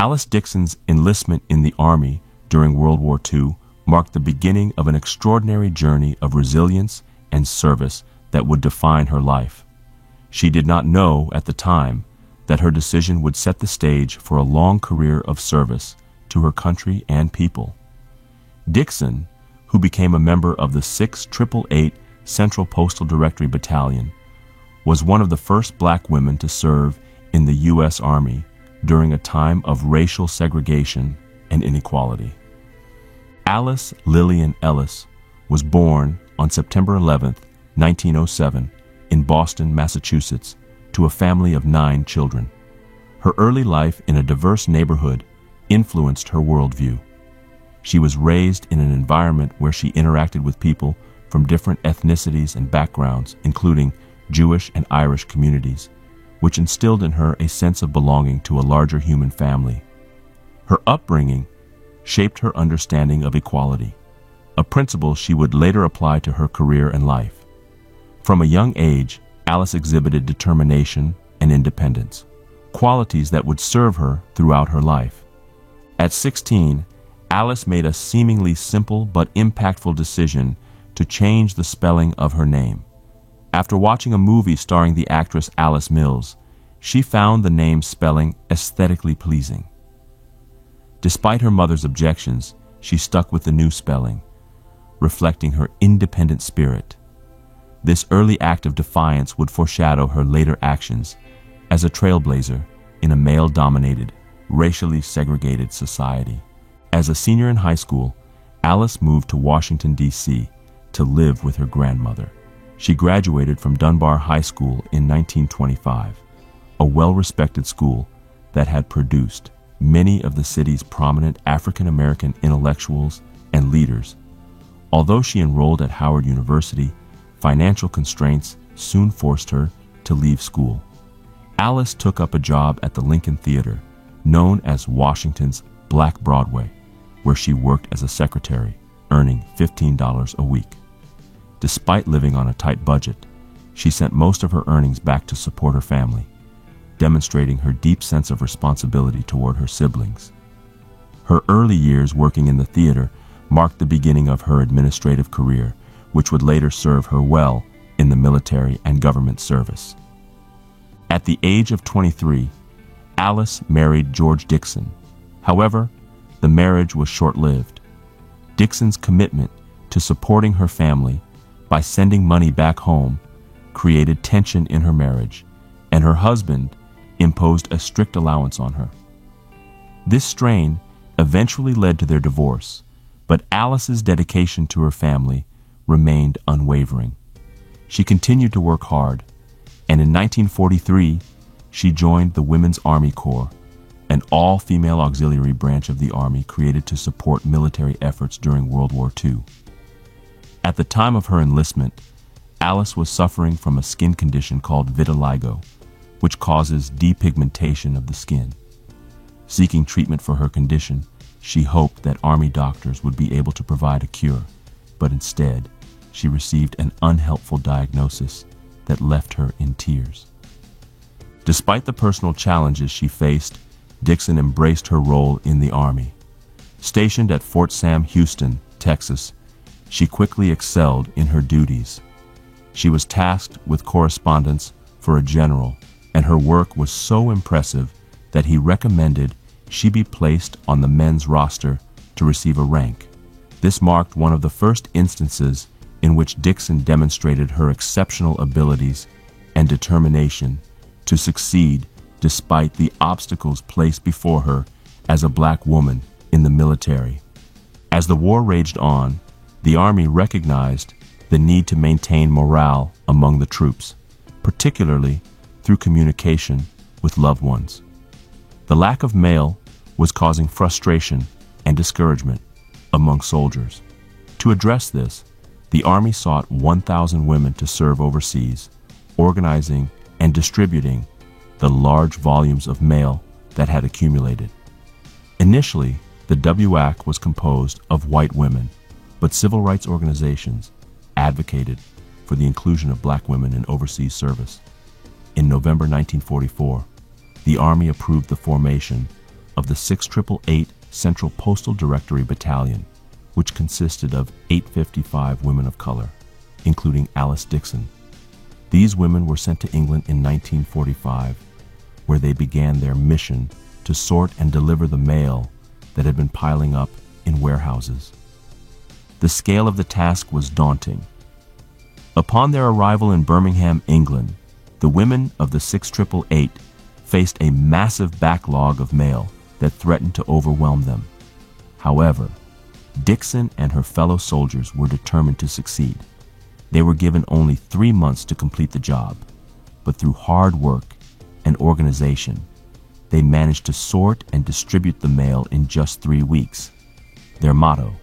Alice Dixon's enlistment in the Army during World War II marked the beginning of an extraordinary journey of resilience and service that would define her life. She did not know at the time that her decision would set the stage for a long career of service to her country and people. Dixon, who became a member of the 688 Central Postal Directory Battalion, was one of the first black women to serve in the U.S. Army during a time of racial segregation and inequality. Alice Lillian Ellis was born on September 11, 1907, in Boston, Massachusetts, to a family of 9 children. Her early life in a diverse neighborhood influenced her worldview. She was raised in an environment where she interacted with people from different ethnicities and backgrounds, including Jewish and Irish communities, which instilled in her a sense of belonging to a larger human family. Her upbringing shaped her understanding of equality, a principle she would later apply to her career and life. From a young age, Alice exhibited determination and independence, qualities that would serve her throughout her life. At 16, Alice made a seemingly simple but impactful decision to change the spelling of her name. After watching a movie starring the actress Alice Mills, she found the name's spelling aesthetically pleasing. Despite her mother's objections, she stuck with the new spelling, reflecting her independent spirit. This early act of defiance would foreshadow her later actions as a trailblazer in a male-dominated, racially segregated society. As a senior in high school, Alice moved to Washington, D.C. to live with her grandmother. She graduated from Dunbar High School in 1925, a well-respected school that had produced many of the city's prominent African-American intellectuals and leaders. Although she enrolled at Howard University, financial constraints soon forced her to leave school. Alice took up a job at the Lincoln Theater, known as Washington's Black Broadway, where she worked as a secretary, earning $15 a week. Despite living on a tight budget, she sent most of her earnings back to support her family, demonstrating her deep sense of responsibility toward her siblings. Her early years working in the theater marked the beginning of her administrative career, which would later serve her well in the military and government service. At the age of 23, Alice married George Dixon. However, the marriage was short-lived. Dixon's commitment to supporting her family by sending money back home created tension in her marriage, and her husband imposed a strict allowance on her. This strain eventually led to their divorce, but Alice's dedication to her family remained unwavering. She continued to work hard, and in 1943, she joined the Women's Army Corps, an all-female auxiliary branch of the Army created to support military efforts during World War II. At the time of her enlistment, Alice was suffering from a skin condition called vitiligo, which causes depigmentation of the skin. Seeking treatment for her condition, she hoped that Army doctors would be able to provide a cure, but instead, she received an unhelpful diagnosis that left her in tears. Despite the personal challenges she faced, Dixon embraced her role in the Army. Stationed at Fort Sam Houston, Texas, she quickly excelled in her duties. She was tasked with correspondence for a general, and her work was so impressive that he recommended she be placed on the men's roster to receive a rank. This marked one of the first instances in which Dixon demonstrated her exceptional abilities and determination to succeed despite the obstacles placed before her as a black woman in the military. As the war raged on, the Army recognized the need to maintain morale among the troops, particularly through communication with loved ones. The lack of mail was causing frustration and discouragement among soldiers. To address this, the Army sought 1,000 women to serve overseas, organizing and distributing the large volumes of mail that had accumulated. Initially, the WAC was composed of white women, but civil rights organizations advocated for the inclusion of black women in overseas service. In November 1944, the Army approved the formation of the 6888 Central Postal Directory Battalion, which consisted of 855 women of color, including Alice Dixon. These women were sent to England in 1945, where they began their mission to sort and deliver the mail that had been piling up in warehouses. The scale of the task was daunting. Upon their arrival in Birmingham, England, the women of the 6888 faced a massive backlog of mail that threatened to overwhelm them. However, Dixon and her fellow soldiers were determined to succeed. They were given only 3 months to complete the job, but through hard work and organization, they managed to sort and distribute the mail in just 3 weeks. Their motto,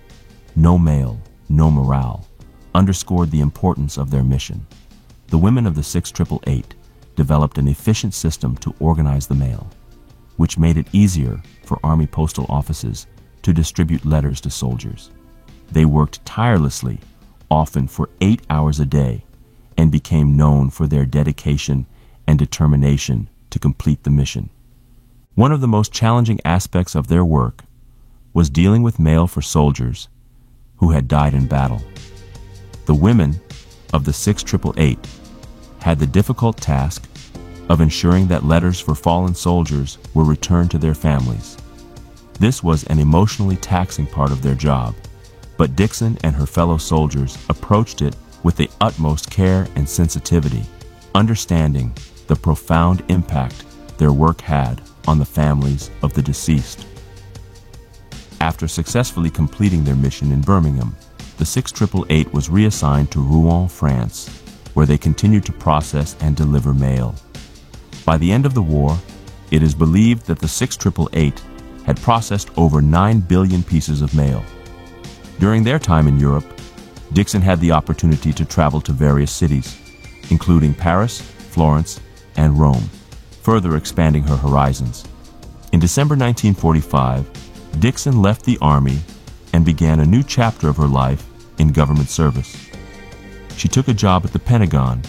"No mail, no morale," underscored the importance of their mission. The women of the 6888 developed an efficient system to organize the mail, which made it easier for Army postal offices to distribute letters to soldiers. They worked tirelessly, often for 8 hours a day, and became known for their dedication and determination to complete the mission. One of the most challenging aspects of their work was dealing with mail for soldiers who had died in battle. The women of the 6888 had the difficult task of ensuring that letters for fallen soldiers were returned to their families. This was an emotionally taxing part of their job, but Dixon and her fellow soldiers approached it with the utmost care and sensitivity, understanding the profound impact their work had on the families of the deceased. After successfully completing their mission in Birmingham, the 6888 was reassigned to Rouen, France, where they continued to process and deliver mail. By the end of the war, it is believed that the 6888 had processed over 9 billion pieces of mail. During their time in Europe, Dixon had the opportunity to travel to various cities, including Paris, Florence, and Rome, further expanding her horizons. In December 1945, Dixon left the Army and began a new chapter of her life in government service. She took a job at the Pentagon,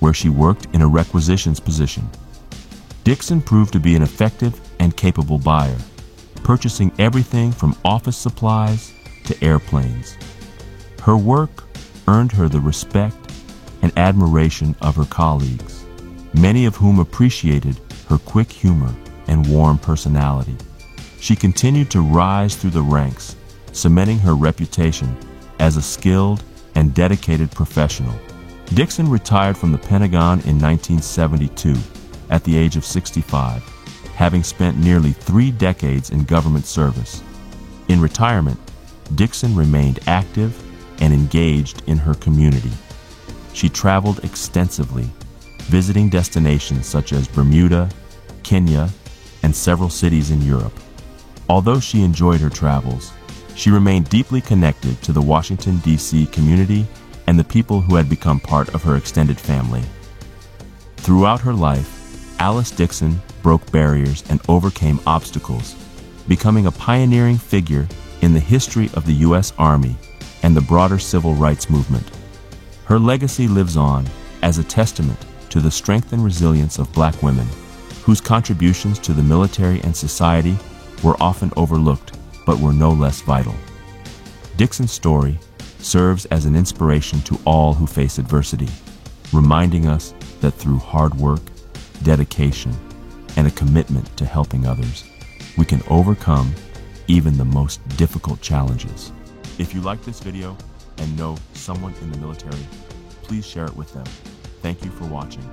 where she worked in a requisitions position. Dixon proved to be an effective and capable buyer, purchasing everything from office supplies to airplanes. Her work earned her the respect and admiration of her colleagues, many of whom appreciated her quick humor and warm personality. She continued to rise through the ranks, cementing her reputation as a skilled and dedicated professional. Dixon retired from the Pentagon in 1972 at the age of 65, having spent nearly 3 decades in government service. In retirement, Dixon remained active and engaged in her community. She traveled extensively, visiting destinations such as Bermuda, Kenya, and several cities in Europe. Although she enjoyed her travels, she remained deeply connected to the Washington, D.C. community and the people who had become part of her extended family. Throughout her life, Alice Dixon broke barriers and overcame obstacles, becoming a pioneering figure in the history of the U.S. Army and the broader civil rights movement. Her legacy lives on as a testament to the strength and resilience of Black women, whose contributions to the military and society were often overlooked but were no less vital. Dixon's story serves as an inspiration to all who face adversity, reminding us that through hard work, dedication, and a commitment to helping others, we can overcome even the most difficult challenges. If you like this video and know someone in the military, please share it with them. Thank you for watching.